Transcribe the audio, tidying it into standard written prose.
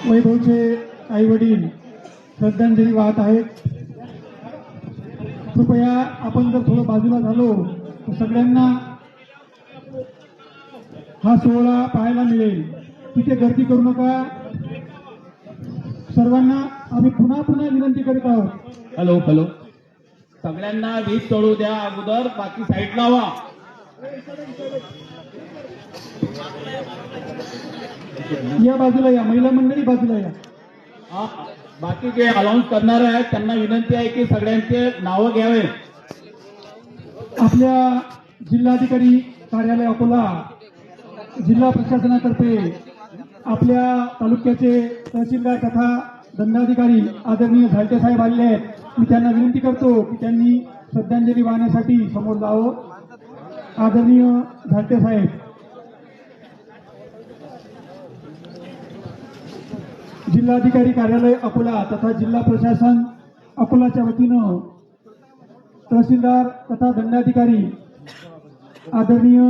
वैभवचे आई वडील श्रद्धांजली वाहत आहेत। कृपया आपण जर थोडं बाजूला झालो तर सगळ्यांना हा सोहळा पाहायला मिळेल। तिथे गर्दी करू नका। सर्वांना आम्ही पुन्हा पुन्हा विनंती करीत आहोत। हॅलो हॅलो, सगळ्यांना वीज चढू द्या अगोदर, बाकी साईड लावा। या बाजूला या, महिला मंडळी बाजूला या। हा, बाकी जे अनाउन्स करणार आहेत त्यांना विनंती आहे की सगळ्यांचे नावं घ्यावे। आपल्या जिल्हाधिकारी कार्यालय अकोला जिल्हा प्रशासनातर्फे आपल्या तालुक्याचे तहसीलदार तथा दंडाधिकारी आदरणीय झालटे साहेब आलेले आहेत। मी त्यांना विनंती करतो की त्यांनी श्रद्धांजली वाहण्यासाठी समोर जावं। आदरणीय झालटे साहेब, जिल्हाधिकारी कार्यालय अकोला तथा जिल्हा प्रशासन अकोलाच्या वतीनं तहसीलदार तथा दंडाधिकारी आदरणीय